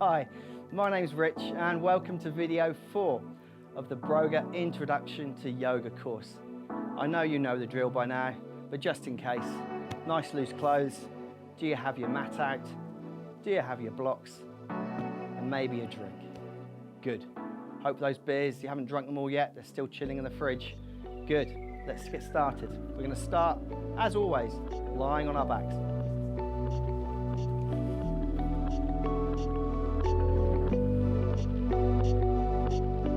Hi, my name's Rich and welcome to video 4 of the Broga Introduction to Yoga course. I know you know the drill by now, but just in case, nice loose clothes. Do you have your mat out? Do you have your blocks? And maybe a drink? Good. Hope those beers, you haven't drunk them all yet, they're still chilling in the fridge. Good. Let's get started. We're going to start, as always, lying on our backs.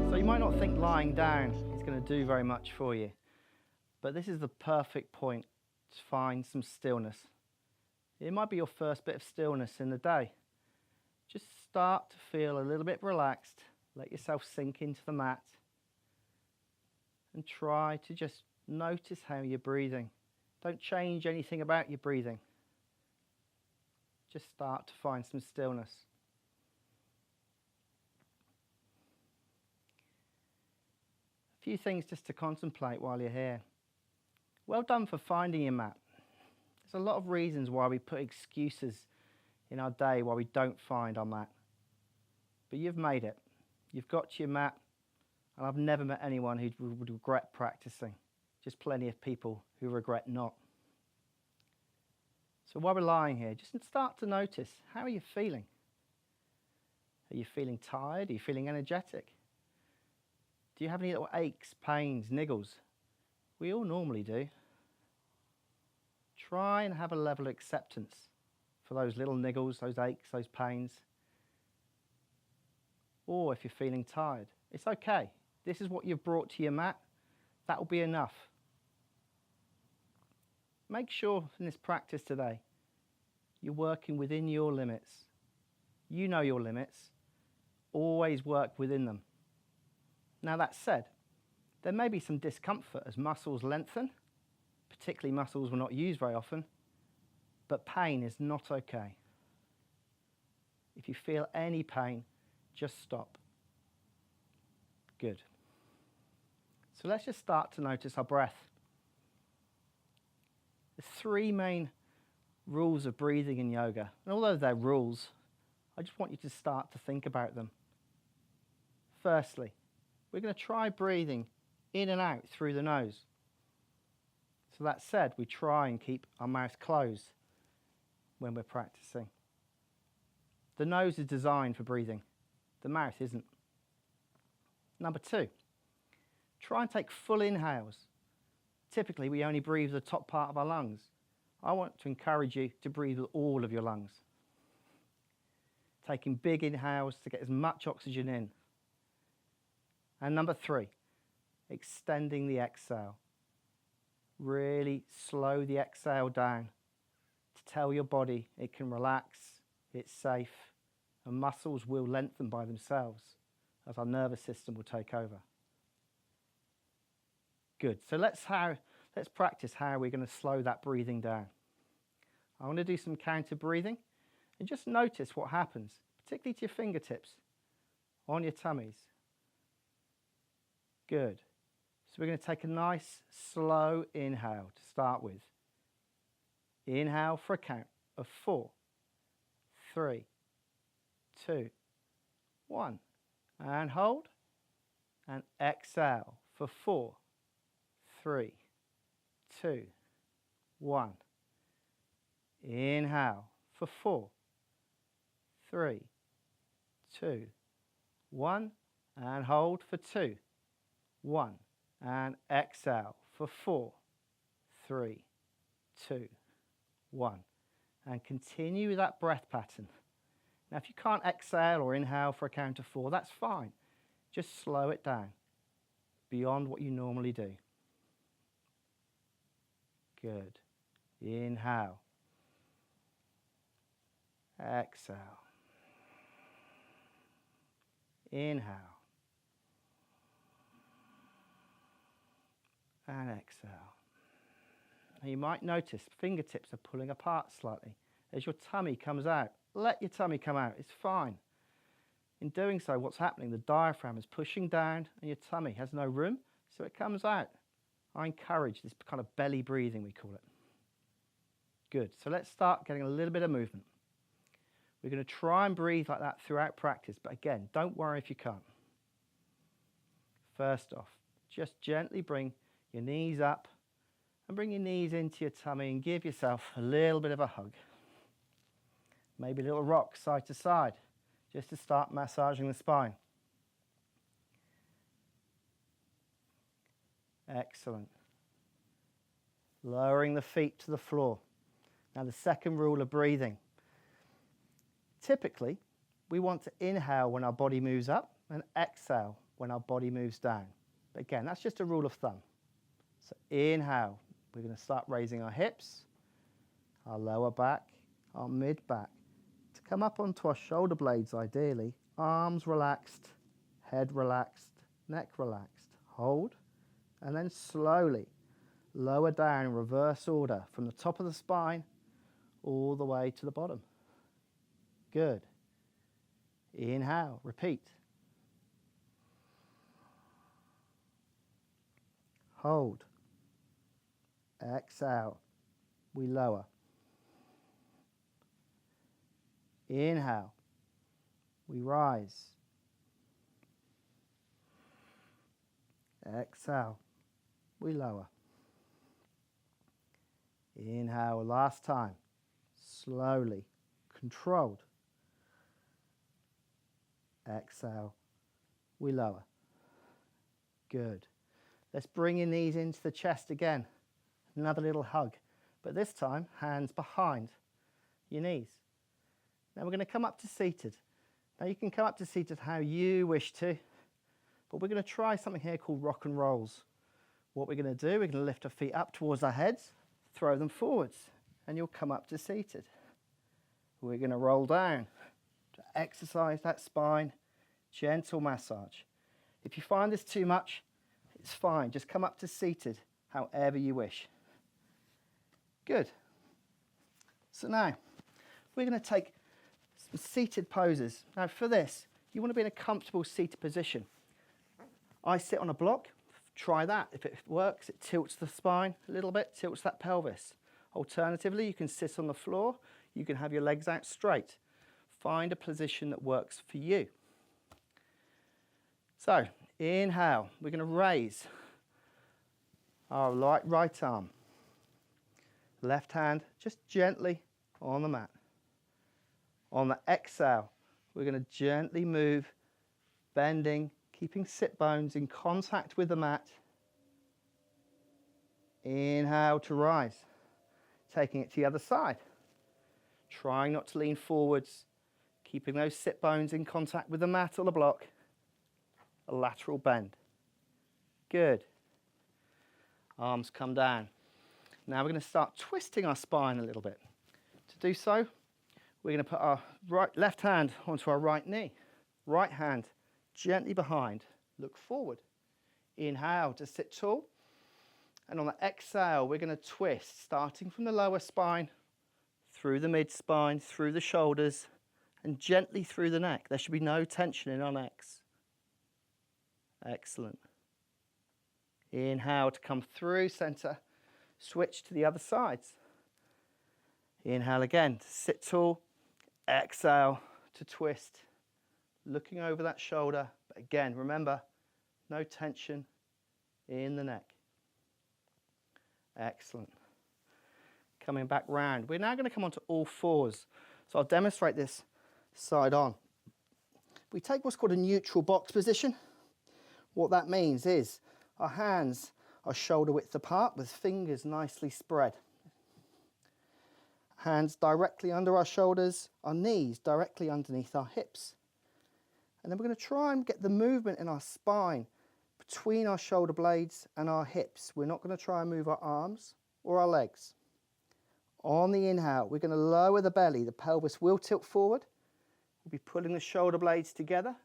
So you might not think lying down is going to do very much for you, but this is the perfect point to find some stillness. It might be your first bit of stillness in the day. Just start to feel a little bit relaxed. Let yourself sink into the mat and try to just notice how you're breathing. Don't change anything about your breathing. Just start to find some stillness. A few things just to contemplate while you're here. Well done for finding your mat. There's a lot of reasons why we put excuses in our day why we don't find our mat. But you've made it. You've got to your mat, and I've never met anyone who would regret practicing. Just plenty of people who regret not. So while we're lying here, just start to notice, how are you feeling? Are you feeling tired? Are you feeling energetic? Do you have any little aches, pains, niggles? We all normally do. Try and have a level of acceptance for those little niggles, those aches, those pains. Or if you're feeling tired, it's okay. This is what you've brought to your mat. That will be enough. Make sure in this practice today, you're working within your limits. You know your limits. Always work within them. Now that said, there may be some discomfort as muscles lengthen, particularly muscles we're not used very often, but pain is not okay. If you feel any pain, just stop. Good. So let's just start to notice our breath. There's 3 main rules of breathing in yoga. And although they're rules, I just want you to start to think about them. Firstly, we're going to try breathing in and out through the nose. So that said, we try and keep our mouth closed when we're practicing. The nose is designed for breathing. The mouth isn't. Number 2, try and take full inhales. Typically, we only breathe the top part of our lungs. I want to encourage you to breathe with all of your lungs. Taking big inhales to get as much oxygen in. And number 3, extending the exhale. Really slow the exhale down to tell your body it can relax, it's safe, and muscles will lengthen by themselves as our nervous system will take over. Good. So let's practice how we're going to slow that breathing down. I want to do some counter breathing and just notice what happens, particularly to your fingertips on your tummies. Good. So we're going to take a nice slow inhale to start with. Inhale for a count of 4, 3, 2, 1. And hold. And exhale for 4, 3, 2, 1. Inhale for 4, 3, 2, 1. And hold for 2, 1. And exhale for 4, 3, 2, 1. And continue with that breath pattern. Now, if you can't exhale or inhale for a count of 4, that's fine. Just slow it down beyond what you normally do. Good. Inhale. Exhale. Inhale. And exhale. Now you might notice fingertips are pulling apart slightly as your tummy comes out. Let your tummy come out, it's fine. In doing so, what's happening? The diaphragm is pushing down and your tummy has no room, so it comes out. I encourage this kind of belly breathing, we call it. Good, so let's start getting a little bit of movement. We're going to try and breathe like that throughout practice, but again, don't worry if you can't. First off, just gently bring your knees up and bring your knees into your tummy and give yourself a little bit of a hug. Maybe a little rock side to side, just to start massaging the spine. Excellent. Lowering the feet to the floor. Now the second rule of breathing. Typically, we want to inhale when our body moves up and exhale when our body moves down. But again, that's just a rule of thumb. So inhale, we're going to start raising our hips, our lower back, our mid back. To come up onto our shoulder blades ideally, arms relaxed, head relaxed, neck relaxed. Hold, and then slowly lower down in reverse order from the top of the spine all the way to the bottom. Good. Inhale, repeat. Hold. Exhale, we lower. Inhale, we rise. Exhale, we lower. Inhale, last time. Slowly, controlled. Exhale, we lower. Good. Let's bring your knees into the chest again. Another little hug, but this time hands behind your knees. Now we're going to come up to seated. Now you can come up to seated how you wish to, but we're going to try something here called rock and rolls. What we're going to do, we're going to lift our feet up towards our heads, throw them forwards, and you'll come up to seated. We're going to roll down to exercise that spine, gentle massage. If you find this too much, it's fine. Just come up to seated however you wish. Good. So now we're going to take some seated poses. Now for this, you want to be in a comfortable seated position. I sit on a block. Try that. If it works, it tilts the spine a little bit, tilts that pelvis. Alternatively, you can sit on the floor. You can have your legs out straight. Find a position that works for you. So, inhale. We're going to raise our right arm. Left hand just gently on the mat. On the exhale, we're going to gently move, bending, keeping sit bones in contact with the mat. Inhale to rise. Taking it to the other side. Trying not to lean forwards, keeping those sit bones in contact with the mat or the block. A lateral bend. Good. Arms come down. Now we're going to start twisting our spine a little bit. To do so, we're going to put our left hand onto our right knee. Right hand gently behind. Look forward. Inhale to sit tall. And on the exhale, we're going to twist, starting from the lower spine, through the mid-spine, through the shoulders, and gently through the neck. There should be no tension in our necks. Excellent. Inhale to come through center. Switch to the other sides. Inhale again to sit tall. Exhale to twist. Looking over that shoulder. But again, remember, no tension in the neck. Excellent. Coming back round. We're now going to come onto all fours. So I'll demonstrate this side on. We take what's called a neutral box position. What that means is our hands are shoulder width apart with fingers nicely spread. Hands directly under our shoulders, our knees directly underneath our hips. And then we're going to try and get the movement in our spine between our shoulder blades and our hips. We're not going to try and move our arms or our legs. On the inhale, we're going to lower the belly. The pelvis will tilt forward. We'll be pulling the shoulder blades together,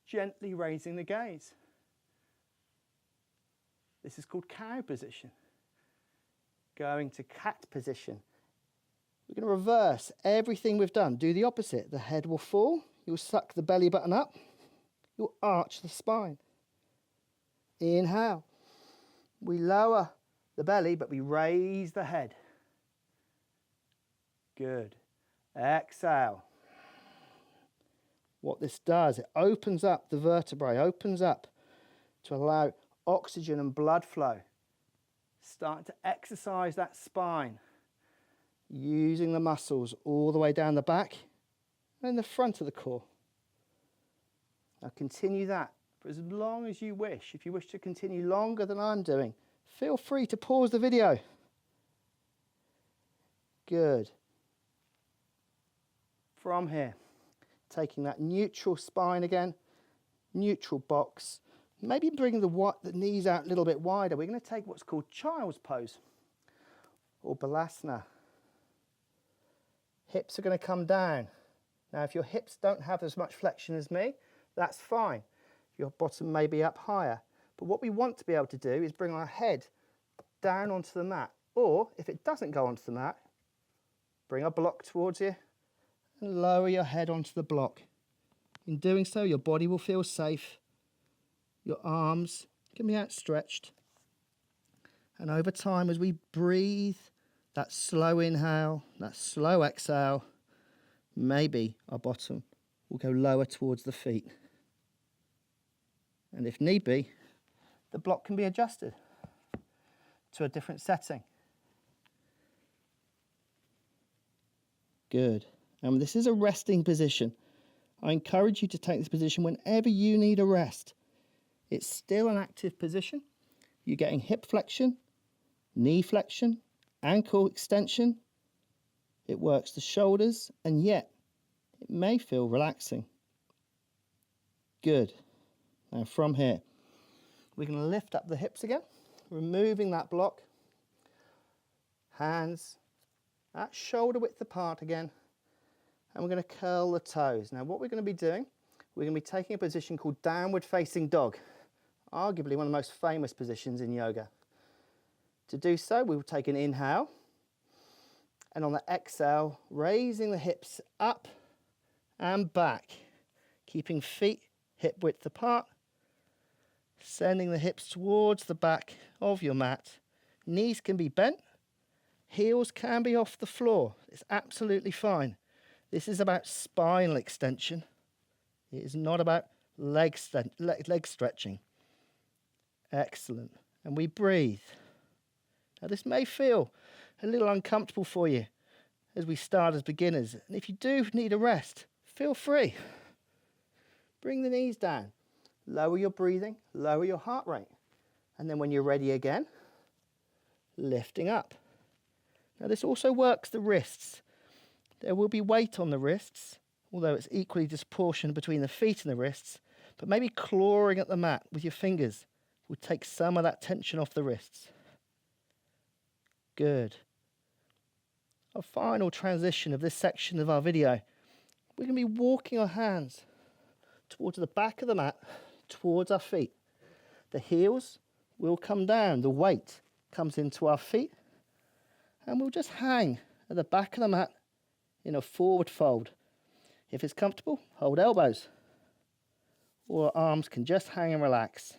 gently raising the gaze. This is called cow position. Going to cat position. We're going to reverse everything we've done. Do the opposite. The head will fall. You'll suck the belly button up. You'll arch the spine. Inhale. We lower the belly, but we raise the head. Good. Exhale. what this does, it opens up the vertebrae, opens up to allow oxygen and blood flow. Start to exercise that spine, using the muscles all the way down the back and the front of the core. Now continue that for as long as you wish. If you wish to continue longer than I'm doing, feel free to pause the video. Good. From here, taking that neutral spine again, neutral box, maybe bringing the knees out a little bit wider. We're going to take what's called child's pose or balasana. Hips are going to come down. Now, if your hips don't have as much flexion as me, that's fine. Your bottom may be up higher. But what we want to be able to do is bring our head down onto the mat. Or, if it doesn't go onto the mat, bring a block towards you and lower your head onto the block. In doing so, your body will feel safe. Your arms can be outstretched. And over time, as we breathe, that slow inhale, that slow exhale, maybe our bottom will go lower towards the feet. And if need be, the block can be adjusted to a different setting. Good. And this is a resting position. I encourage you to take this position whenever you need a rest. It's still an active position. You're getting hip flexion, knee flexion, ankle extension. It works the shoulders, and yet it may feel relaxing. Good. Now from here, we're going to lift up the hips again, removing that block. Hands at shoulder width apart again. And we're going to curl the toes. Now what we're going to be doing, we're going to be taking a position called downward facing dog. Arguably one of the most famous positions in yoga. To do so, we will take an inhale. And on the exhale, raising the hips up and back. Keeping feet hip width apart. Sending the hips towards the back of your mat. Knees can be bent. Heels can be off the floor. It's absolutely fine. This is about spinal extension. It is not about leg stretching. Excellent. And we breathe. Now this may feel a little uncomfortable for you as we start as beginners. And if you do need a rest, feel free. Bring the knees down. Lower your breathing, lower your heart rate. And then when you're ready again, lifting up. Now this also works the wrists. There will be weight on the wrists, although it's equally disproportionate between the feet and the wrists, but maybe clawing at the mat with your fingers will take some of that tension off the wrists. Good. Our final transition of this section of our video, we're going to be walking our hands towards the back of the mat, towards our feet. The heels will come down, the weight comes into our feet, and we'll just hang at the back of the mat in a forward fold. If it's comfortable, hold elbows, or arms can just hang and relax.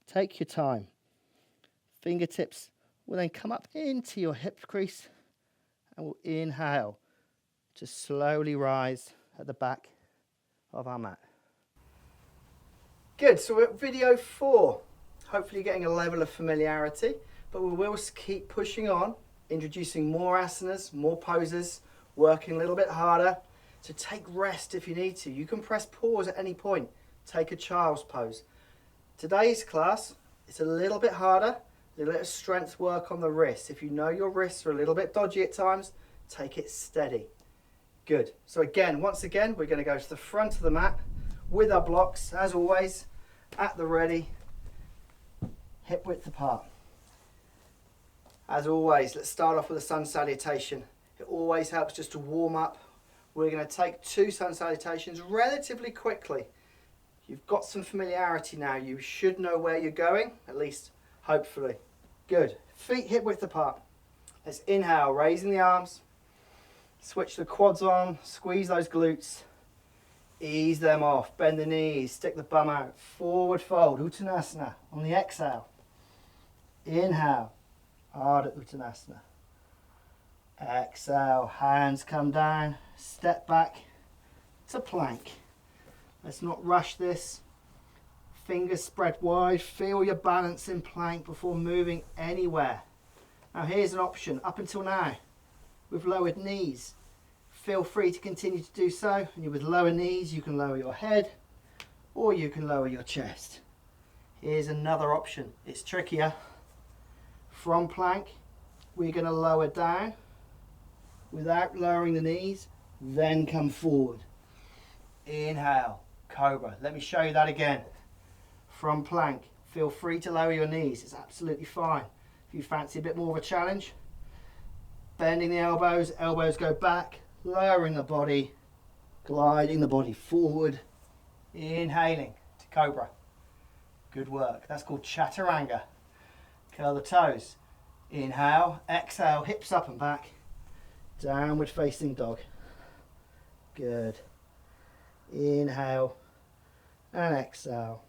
Take your time. Fingertips will then come up into your hip crease, and we'll inhale to slowly rise at the back of our mat. Good, so we're at video 4. Hopefully you're getting a level of familiarity, but we will keep pushing on, introducing more asanas, more poses, working a little bit harder. So take rest if you need to. You can press pause at any point. Take a child's pose. Today's class, it's a little bit harder, a little bit of strength work on the wrists. If you know your wrists are a little bit dodgy at times, take it steady. Good. So again, once again, we're going to go to the front of the mat with our blocks, as always, at the ready, hip width apart. As always, let's start off with a sun salutation. It always helps just to warm up. We're going to take 2 sun salutations relatively quickly. You've got some familiarity now. You should know where you're going, at least hopefully. Good. Feet hip width apart. Let's inhale, raising the arms. Switch the quads on, squeeze those glutes. Ease them off, bend the knees, stick the bum out. Forward fold, Uttanasana on the exhale. Inhale, Ardha Uttanasana. Exhale, hands come down, step back to plank. Let's not rush this. Fingers spread wide. Feel your balance in plank before moving anywhere. Now here's an option. Up until now, with lowered knees, feel free to continue to do so. And with lower knees, you can lower your head or you can lower your chest. Here's another option. It's trickier. From plank, we're going to lower down without lowering the knees, then come forward. Inhale, cobra. Let me show you that again. From plank, feel free to lower your knees. It's absolutely fine. If you fancy a bit more of a challenge, bending the elbows, elbows go back, lowering the body, gliding the body forward, inhaling to cobra. Good work. That's called chaturanga. Curl the toes. Inhale, exhale, hips up and back, downward facing dog. Good. Inhale and exhale.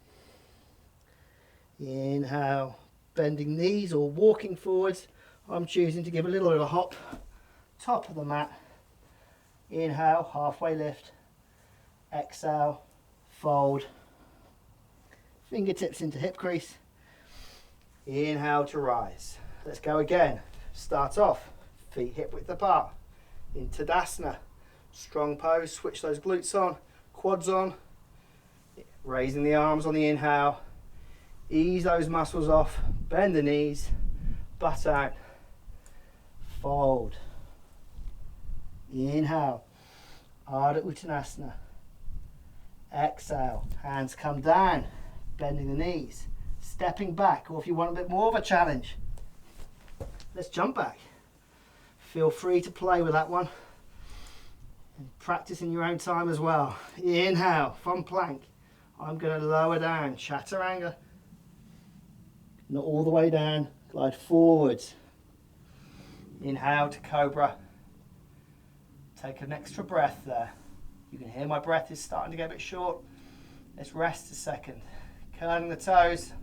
Inhale, bending knees or walking forwards. I'm choosing to give a little bit of a hop. Top of the mat. Inhale, halfway lift. Exhale, fold. Fingertips into hip crease. Inhale to rise. Let's go again. Start off, feet hip width apart. In Tadasana. Strong pose, switch those glutes on, quads on. Raising the arms on the inhale. Ease those muscles off, bend the knees, butt out. Fold. Inhale, Ardha Uttanasana. Exhale, hands come down, bending the knees, stepping back, or if you want a bit more of a challenge, let's jump back. Feel free to play with that one and practice in your own time as well. Inhale, from plank, I'm going to lower down, chaturanga. Not all the way down, glide forwards. Inhale to cobra. Take an extra breath there. You can hear my breath is starting to get a bit short. Let's rest a second. Curling the toes.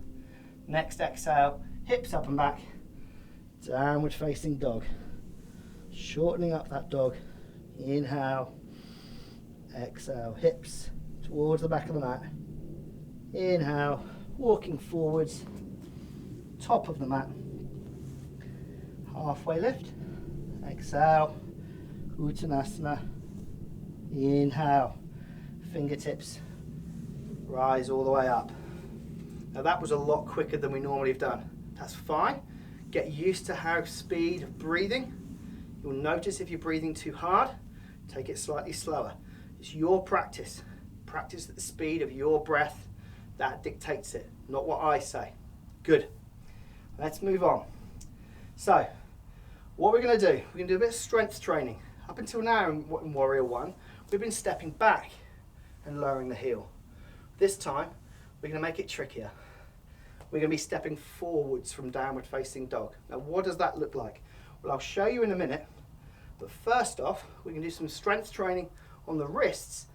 Next exhale, hips up and back. Downward facing dog. Shortening up that dog. Inhale. Exhale, hips towards the back of the mat. Inhale, walking forwards. Top of the mat. Halfway lift. Exhale. Uttanasana. Inhale. Fingertips. Rise all the way up. Now that was a lot quicker than we normally have done. That's fine. Get used to how speed of breathing. You'll notice if you're breathing too hard, take it slightly slower. It's your practice. Practice at the speed of your breath. That dictates it, not what I say. Good. Let's move on. So, what we're going to do, we're going to do a bit of strength training. Up until now in Warrior 1, we've been stepping back and lowering the heel. This time, we're going to make it trickier. We're going to be stepping forwards from downward facing dog. Now, what does that look like? Well, I'll show you in a minute. But first off, we can do some strength training on the wrists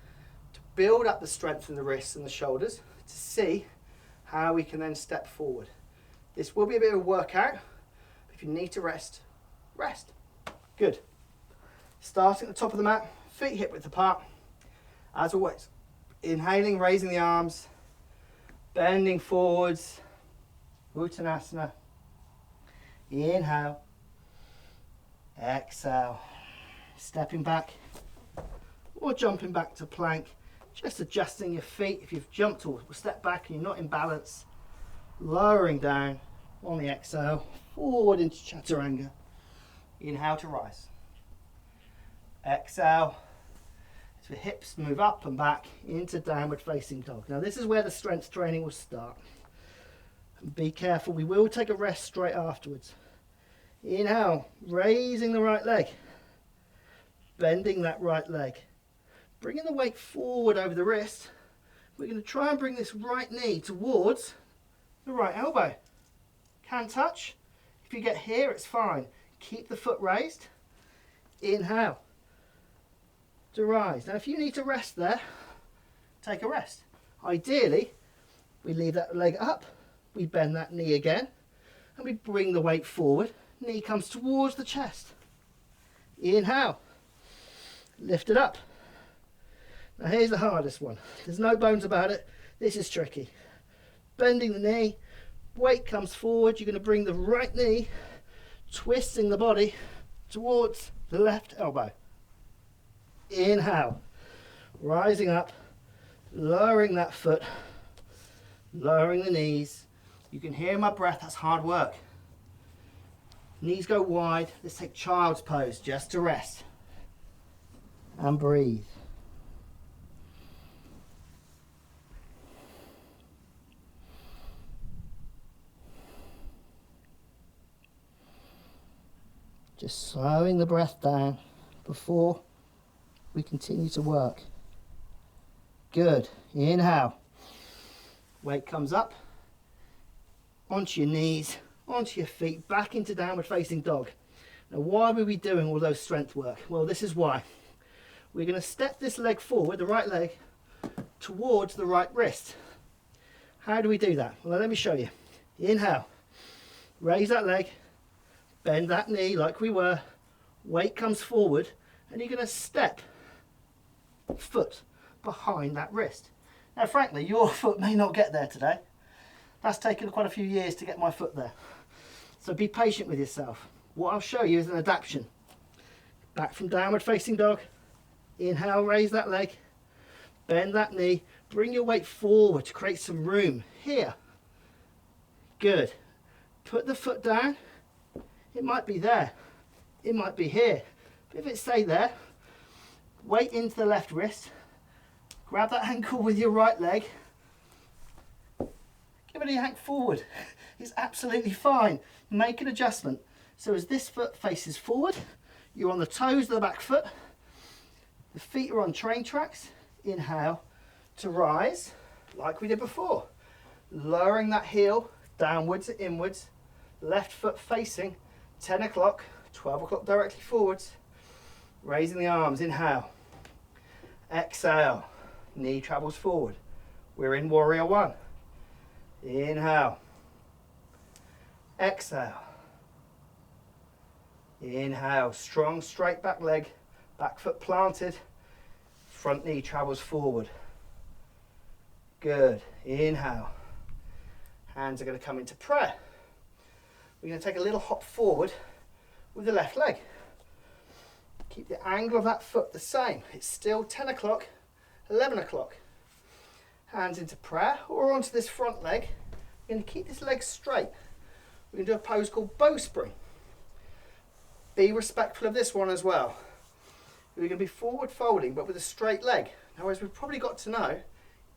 to build up the strength in the wrists and the shoulders to see how we can then step forward. This will be a bit of a workout. If you need to rest, rest. Good. Starting at the top of the mat, feet hip width apart. As always, inhaling, raising the arms, bending forwards, Uttanasana. Inhale, exhale, stepping back or jumping back to plank, just adjusting your feet. If you've jumped or stepped back and you're not in balance, lowering down on the exhale, forward into chaturanga. Inhale to rise. Exhale, as the hips move up and back into downward facing dog. Now this is where the strength training will start. And be careful, we will take a rest straight afterwards. Inhale, raising the right leg, bending that right leg, bringing the weight forward over the wrist. We're going to try and bring this right knee towards the right elbow. Can touch. If you get here, it's fine. Keep the foot raised. Inhale to rise. Now if you need to rest there, take a rest. Ideally, we leave that leg up, we bend that knee again, and we bring the weight forward. Knee comes towards the chest. Inhale, lift it up. Now here's the hardest one. There's no bones about it. This is tricky. Bending the knee, weight comes forward. You're going to bring the right knee, twisting the body towards the left elbow. Inhale, rising up, lowering that foot, lowering the knees. You can hear my breath, that's hard work. Knees go wide. Let's take child's pose just to rest. And breathe. Just slowing the breath down before we continue to work. Good. Inhale. Weight comes up. Onto your knees, onto your feet, back into downward facing dog. Now why will we be doing all those strength work? Well, this is why. We're going to step this leg forward, the right leg, towards the right wrist. How do we do that? Well, let me show you. Inhale. Raise that leg. Bend that knee like we were. Weight comes forward. And you're going to step foot behind that wrist. Now, frankly, your foot may not get there today. That's taken quite a few years to get my foot there. So be patient with yourself. What I'll show you is an adaptation. Back from downward facing dog. Inhale, raise that leg. Bend that knee. Bring your weight forward to create some room here. Good. Put the foot down. It might be there. It might be here. But if it stayed there, weight into the left wrist. Grab that ankle with your right leg. Give it a yank forward. It's absolutely fine. Make an adjustment. So as this foot faces forward, you're on the toes of the back foot. The feet are on train tracks. Inhale to rise, like we did before. Lowering that heel downwards and inwards. Left foot facing 10 o'clock, 12 o'clock directly forwards. Raising the arms, inhale. Exhale, knee travels forward. We're in warrior one. Inhale. Exhale. Inhale, strong straight back leg, back foot planted, front knee travels forward. Good, inhale. Hands are going to come into prayer. We're going to take a little hop forward with the left leg. Keep the angle of that foot the same. It's still 10 o'clock, 11 o'clock. Hands into prayer or onto this front leg. We're going to keep this leg straight. We're going to do a pose called bowspring. Be respectful of this one as well. We're going to be forward folding but with a straight leg. Now, as we've probably got to know,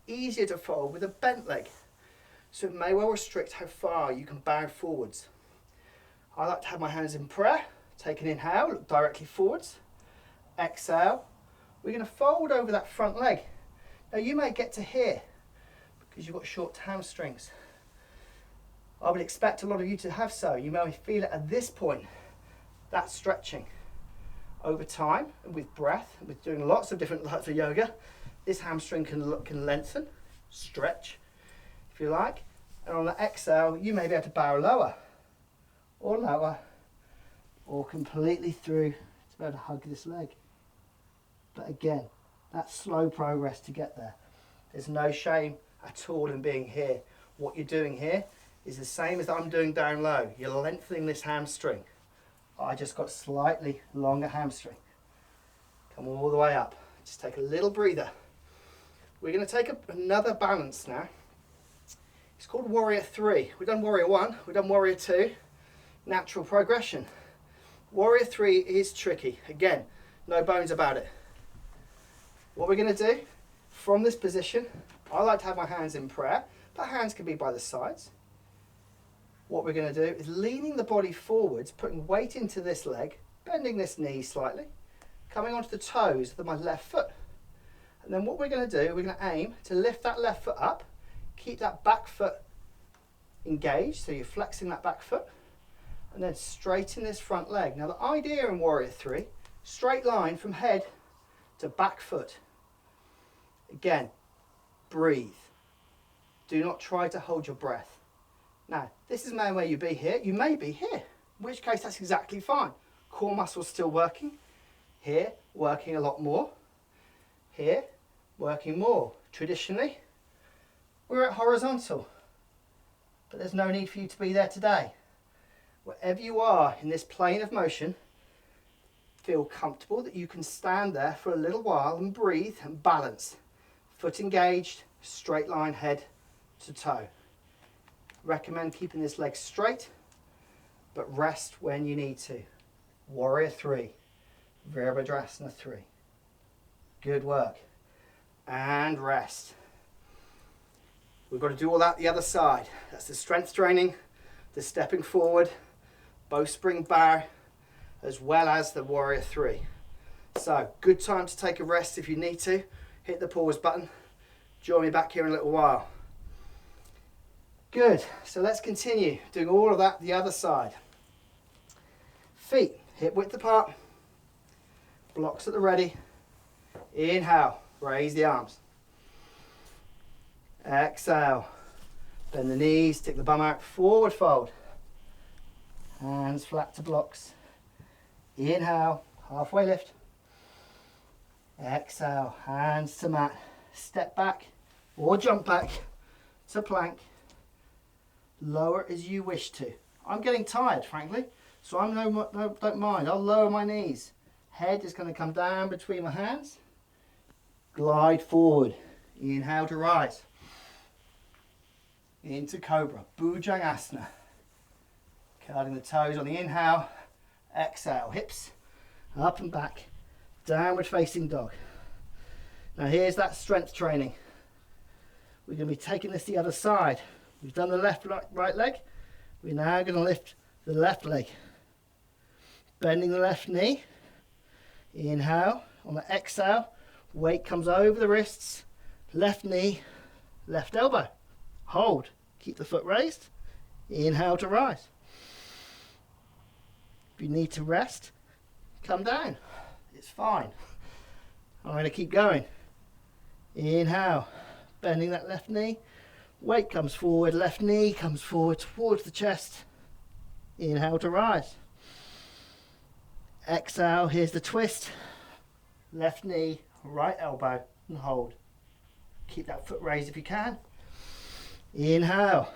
easier to fold with a bent leg. So it may well restrict how far you can bow forwards. I like to have my hands in prayer. Take an inhale, look directly forwards. Exhale. We're going to fold over that front leg. Now you may get to here because you've got short hamstrings. I would expect a lot of you to have so. You may feel it at this point. That's stretching. Over time and with breath, and with doing lots of different types of yoga, this hamstring can lengthen, stretch, if you like. And on the exhale, you may be able to bow lower, or completely through to be able to hug this leg. But again, that's slow progress to get there. There's no shame at all in being here. What you're doing here is the same as I'm doing down low. You're lengthening this hamstring. I just got slightly longer hamstring. Come all the way up. Just take a little breather. We're going to take another balance now. It's called warrior 3. We've done warrior 1, we've done warrior 2. Natural progression. Warrior 3 is tricky. Again, no bones about it. What we're going to do from this position, I like to have my hands in prayer, but hands can be by the sides. What we're going to do is leaning the body forwards, putting weight into this leg, bending this knee slightly, coming onto the toes of my left foot. And then what we're going to do, we're going to aim to lift that left foot up, keep that back foot engaged, so you're flexing that back foot, and then straighten this front leg. Now the idea in warrior 3, straight line from head to back foot. Again, breathe. Do not try to hold your breath. Now, this is where you be here. You may be here, in which case that's exactly fine. Core muscles still working. Here, working a lot more. Here, working more. Traditionally, we're at horizontal, but there's no need for you to be there today. Wherever you are in this plane of motion, feel comfortable that you can stand there for a little while and breathe and balance. Foot engaged, straight line head to toe. Recommend keeping this leg straight, but rest when you need to. Warrior 3, Virabhadrasana 3. Good work. And rest. We've got to do all that the other side. That's the strength training, the stepping forward, bowspring bar, as well as the Warrior 3. So, good time to take a rest if you need to. Hit the pause button. Join me back here in a little while. Good, so let's continue doing all of that the other side. Feet hip width apart, blocks at the ready. Inhale, raise the arms. Exhale, bend the knees, stick the bum out, forward fold. Hands flat to blocks. Inhale, halfway lift. Exhale, hands to mat. Step back or jump back to plank. Lower as you wish to. I'm getting tired, frankly, so don't mind. I'll lower my knees. Head is going to come down between my hands. Glide forward. Inhale to rise. Into Cobra, Bhujangasana. Curling the toes on the inhale. Exhale, hips up and back. Downward facing dog. Now here's that strength training. We're going to be taking this the other side. We've done the left, right leg. We're now going to lift the left leg. Bending the left knee. Inhale. On the exhale, weight comes over the wrists. Left knee, left elbow. Hold. Keep the foot raised. Inhale to rise. If you need to rest, come down. It's fine. I'm going to keep going. Inhale. Bending that left knee. Weight comes forward, left knee comes forward towards the chest. Inhale to rise. Exhale, here's the twist. Left knee, right elbow, and hold. Keep that foot raised if you can. Inhale.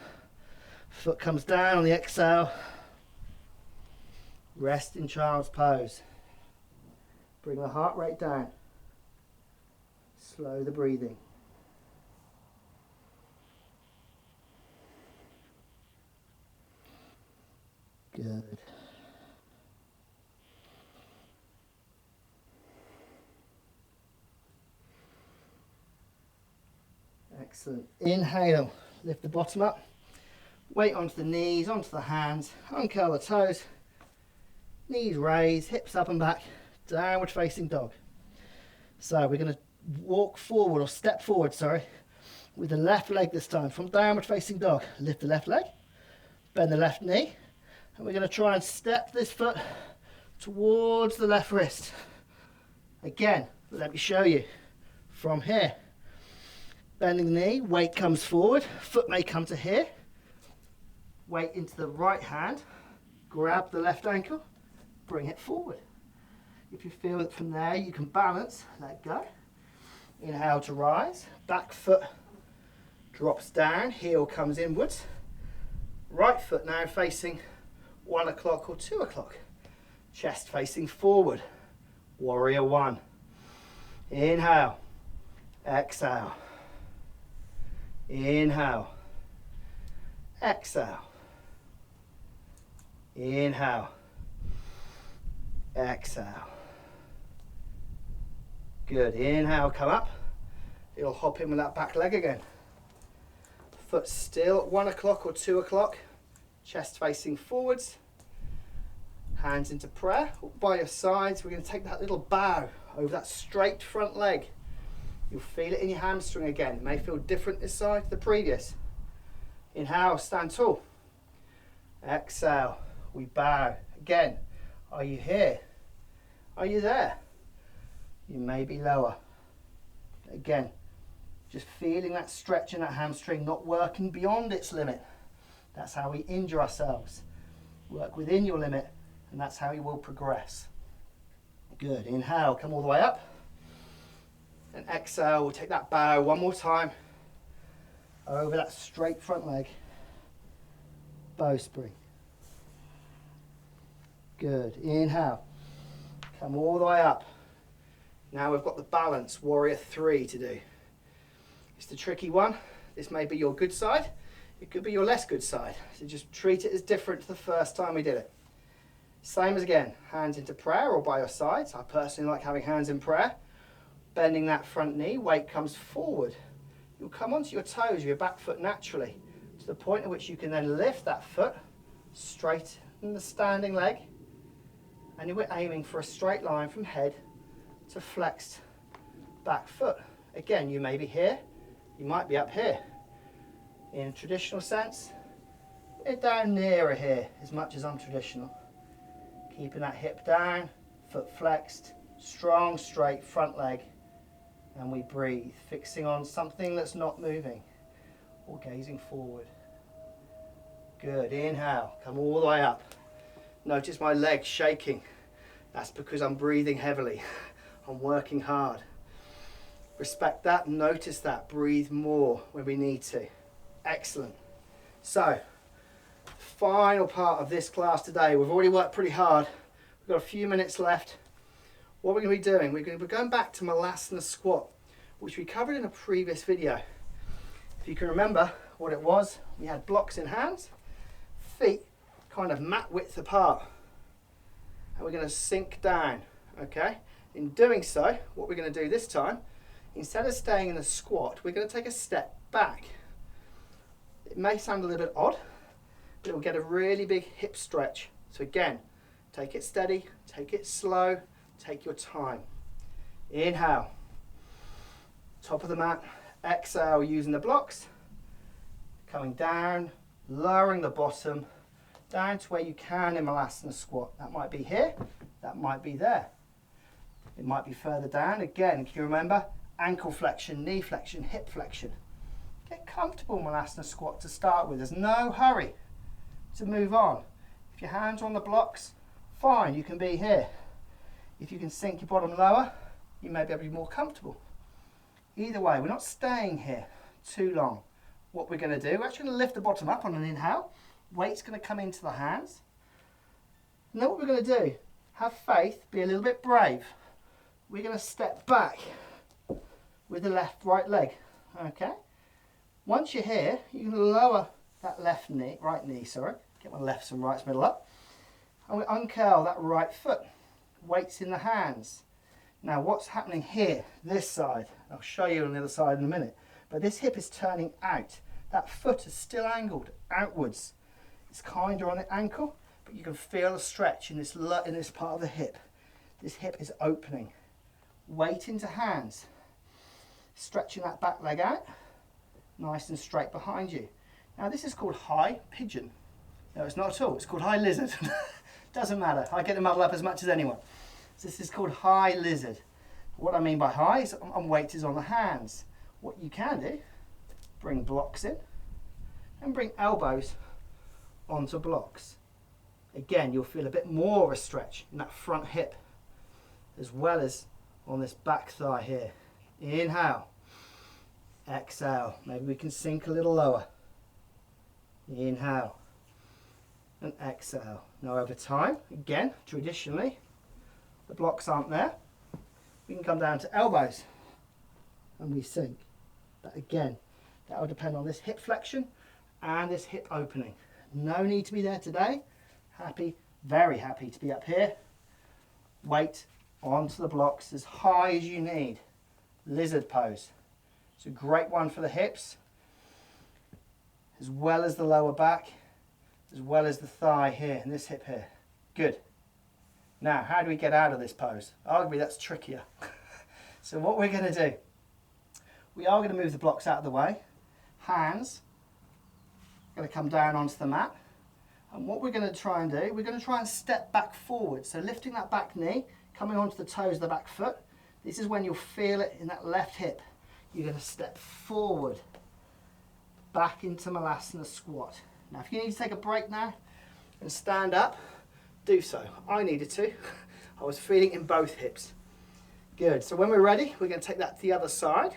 Foot comes down on the exhale. Rest in child's pose. Bring the heart rate down. Slow the breathing. Good. Excellent. Inhale. Lift the bottom up. Weight onto the knees, onto the hands. Uncurl the toes. Knees raised, hips up and back. Downward facing dog. So we're going to walk forward, or step forward, sorry, with the left leg this time. From downward facing dog. Lift the left leg. Bend the left knee. And we're going to try and step this foot towards the left wrist. Again, let me show you. From here, bending the knee, weight comes forward, foot may come to here. Weight into the right hand, grab the left ankle, bring it forward. If you feel that from there you can balance, let go. Inhale to rise, back foot drops down, heel comes inwards. Right foot now facing 1 o'clock or 2 o'clock. Chest facing forward. Warrior 1. Inhale. Exhale. Inhale. Exhale. Inhale. Exhale. Good. Inhale, come up. It'll hop in with that back leg again. Foot still at 1 o'clock or 2 o'clock. Chest facing forwards. Hands into prayer. By your sides, we're going to take that little bow over that straight front leg. You'll feel it in your hamstring again. It may feel different this side to the previous. Inhale, stand tall. Exhale, we bow. Again, are you here? Are you there? You may be lower. Again, just feeling that stretch in that hamstring, not working beyond its limit. That's how we injure ourselves. Work within your limit, and that's how you will progress. Good. Inhale, come all the way up. And exhale, we'll take that bow one more time over that straight front leg. Bowspring. Good. Inhale. Come all the way up. Now we've got the balance warrior 3 to do. It's the tricky one. This may be your good side. It could be your less good side. So just treat it as different to the first time we did it. Same as again, hands into prayer or by your sides. I personally like having hands in prayer. Bending that front knee, weight comes forward. You'll come onto your toes with your back foot naturally to the point at which you can then lift that foot straight in the standing leg. And we're aiming for a straight line from head to flexed back foot. Again, you may be here, you might be up here. In a traditional sense, we're down nearer here as much as I'm traditional. Keeping that hip down, foot flexed, strong, straight front leg. And we breathe, fixing on something that's not moving or gazing forward. Good, inhale, come all the way up. Notice my legs shaking. That's because I'm breathing heavily. I'm working hard. Respect that, notice that, breathe more when we need to. Excellent. So, final part of this class today. We've already worked pretty hard. We've got a few minutes left. What we're going to be doing, we're going to be going back to Malasana squat, which we covered in a previous video. If you can remember what it was, we had blocks in hands, feet kind of mat width apart. And we're going to sink down, okay? In doing so, what we're going to do this time, instead of staying in the squat, we're going to take a step back. It may sound a little bit odd, but it will get a really big hip stretch. So again, take it steady, take it slow, take your time. Inhale, top of the mat. Exhale, using the blocks. Coming down, lowering the bottom, down to where you can in Malasana squat. That might be here, that might be there. It might be further down. Again, can you remember? Ankle flexion, knee flexion, hip flexion. Get comfortable in Malasana squat to start with. There's no hurry to move on. If your hands are on the blocks, fine, you can be here. If you can sink your bottom lower, you may be able to be more comfortable. Either way, we're not staying here too long. What we're going to do, we're actually going to lift the bottom up on an inhale. Weight's going to come into the hands. And then what we're going to do, have faith, be a little bit brave. We're going to step back with the left right leg. Okay? Once you're here, you can lower that right knee, get my lefts and rights middle up. And we uncurl that right foot. Weights in the hands. Now what's happening here, this side, I'll show you on the other side in a minute, but this hip is turning out. That foot is still angled outwards. It's kinder on the ankle, but you can feel a stretch in this part of the hip. This hip is opening. Weight into hands. Stretching that back leg out, nice and straight behind you. Now this is called high pigeon. No, it's not at all, it's called high lizard. Doesn't matter, I get them muddled up as much as anyone. So this is called high lizard. What I mean by high is weight is on the hands. What you can do, bring blocks in and bring elbows onto blocks. Again, you'll feel a bit more of a stretch in that front hip as well as on this back thigh here. Inhale, exhale, maybe we can sink a little lower. Inhale and exhale. Now over time, again, traditionally, the blocks aren't there. We can come down to elbows and we sink. But again, that will depend on this hip flexion and this hip opening. No need to be there today. Happy, very happy to be up here. Weight onto the blocks as high as you need. Lizard pose. It's a great one for the hips, as well as the lower back, as well as the thigh here and this hip here. Good. Now, how do we get out of this pose? Arguably, that's trickier. So what we're going to do, we are going to move the blocks out of the way. Hands are going to come down onto the mat. And what we're going to try and do, we're going to try and step back forward. So lifting that back knee, coming onto the toes of the back foot. This is when you'll feel it in that left hip. You're going to step forward, back into Malasana squat. Now, if you need to take a break now and stand up, do so. I needed to. I was feeling in both hips. Good. So when we're ready, we're going to take that to the other side.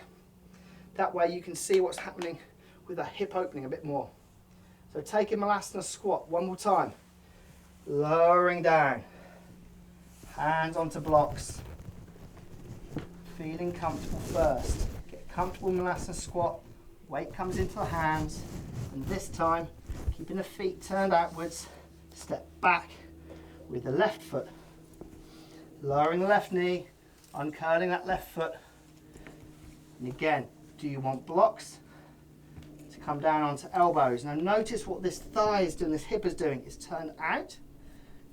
That way you can see what's happening with the hip opening a bit more. So taking Malasana squat one more time. Lowering down. Hands onto blocks. Feeling comfortable first. Get comfortable in Malasana squat. Weight comes into the hands. And this time, keeping the feet turned outwards, step back with the left foot. Lowering the left knee, uncurling that left foot. And again, do you want blocks to come down onto elbows? Now notice what this thigh is doing, this hip is doing. It's turned out.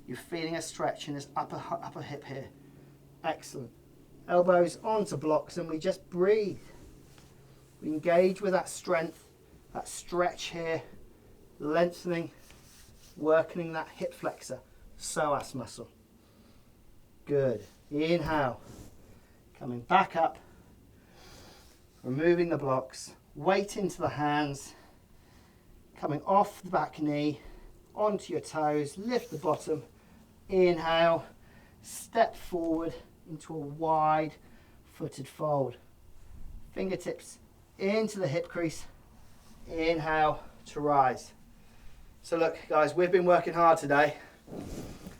You're feeling a stretch in this upper hip here. Excellent. Elbows onto blocks, and we just breathe. We engage with that strength, that stretch here, lengthening, working that hip flexor, psoas muscle. Good. Inhale. Coming back up. Removing the blocks. Weight into the hands. Coming off the back knee. Onto your toes. Lift the bottom. Inhale. Step forward into a wide footed fold. Fingertips into the hip crease. Inhale to rise. So look guys, we've been working hard today.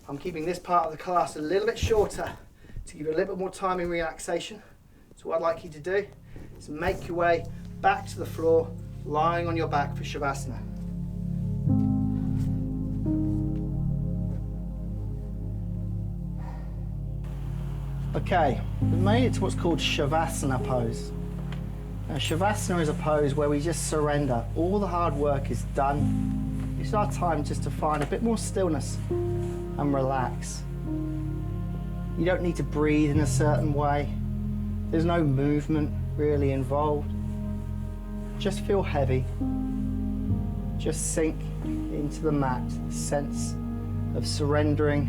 I'm keeping this part of the class a little bit shorter to give you a little bit more time in relaxation. So what I'd like you to do is make your way back to the floor, lying on your back for Shavasana. Okay, we've made it to what's called Shavasana pose. Now Shavasana is a pose where we just surrender. All the hard work is done. It's our time just to find a bit more stillness and relax. You don't need to breathe in a certain way. There's no movement really involved. Just feel heavy. Just sink into the mat, a sense of surrendering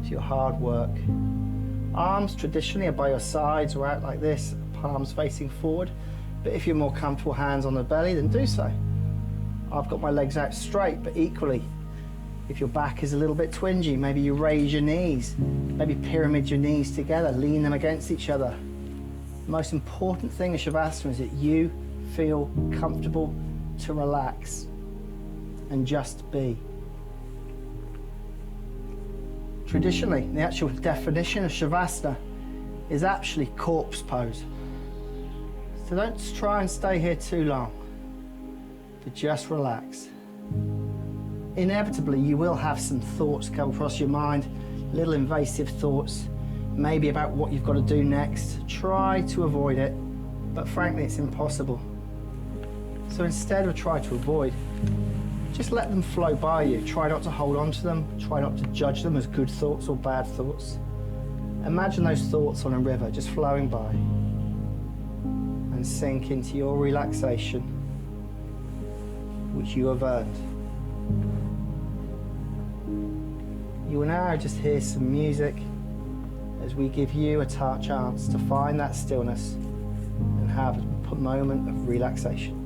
to your hard work. Arms traditionally are by your sides or out like this, palms facing forward. But if you're more comfortable, hands on the belly, then do so. I've got my legs out straight, but equally, if your back is a little bit twingy, maybe you raise your knees, maybe pyramid your knees together, lean them against each other. The most important thing in Shavasana is that you feel comfortable to relax and just be. Traditionally, the actual definition of Shavasana is actually corpse pose. So don't try and stay here too long, but just relax. Inevitably, you will have some thoughts come across your mind, little invasive thoughts, maybe about what you've got to do next. Try to avoid it, but frankly, it's impossible. So instead of try to avoid, just let them flow by you. Try not to hold on to them. Try not to judge them as good thoughts or bad thoughts. Imagine those thoughts on a river just flowing by, and sink into your relaxation, which you have earned. You will now just hear some music as we give you a chance to find that stillness and have a moment of relaxation.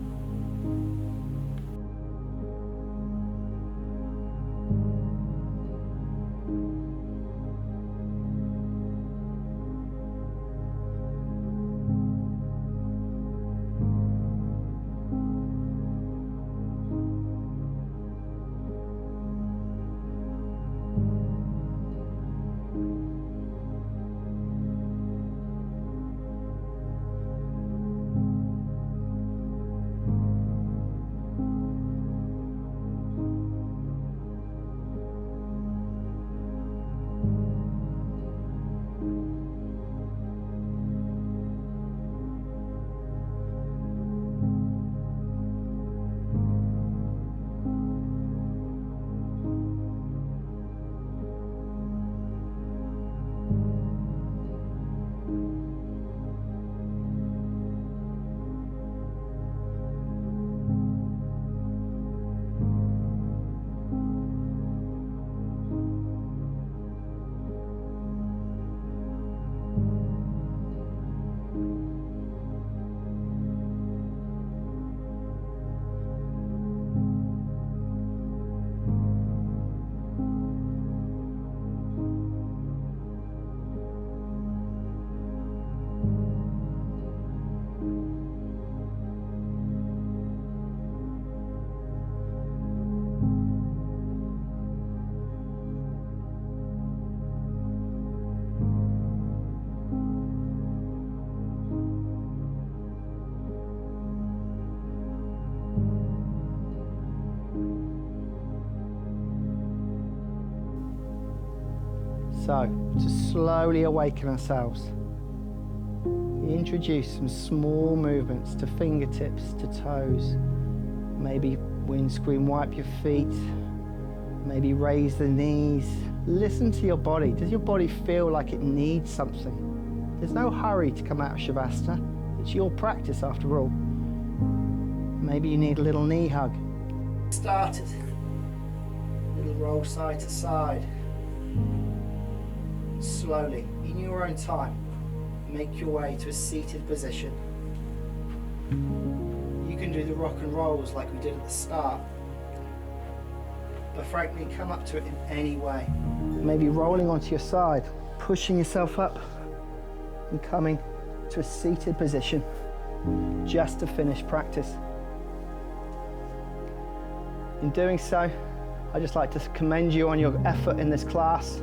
So, to slowly awaken ourselves, introduce some small movements to fingertips, to toes. Maybe windscreen wipe your feet, maybe raise the knees. Listen to your body. Does your body feel like it needs something? There's no hurry to come out of Shavasana. It's your practice after all. Maybe you need a little knee hug. Started. Little roll side to side. Slowly, in your own time, make your way to a seated position. You can do the rock and rolls like we did at the start, but frankly, come up to it in any way. Maybe rolling onto your side, pushing yourself up and coming to a seated position just to finish practice. In doing so, I'd just like to commend you on your effort in this class.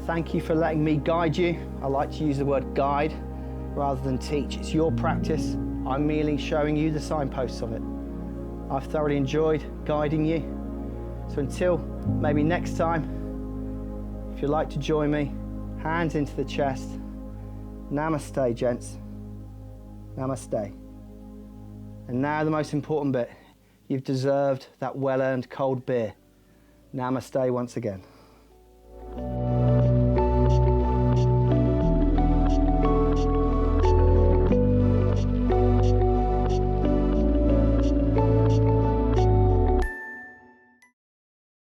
Thank you for letting me guide you. I like to use the word guide rather than teach. It's your practice. I'm merely showing you the signposts of it. I've thoroughly enjoyed guiding you. So until maybe next time, if you'd like to join me, hands into the chest. Namaste, gents. Namaste. And now the most important bit. You've deserved that well-earned cold beer. Namaste once again.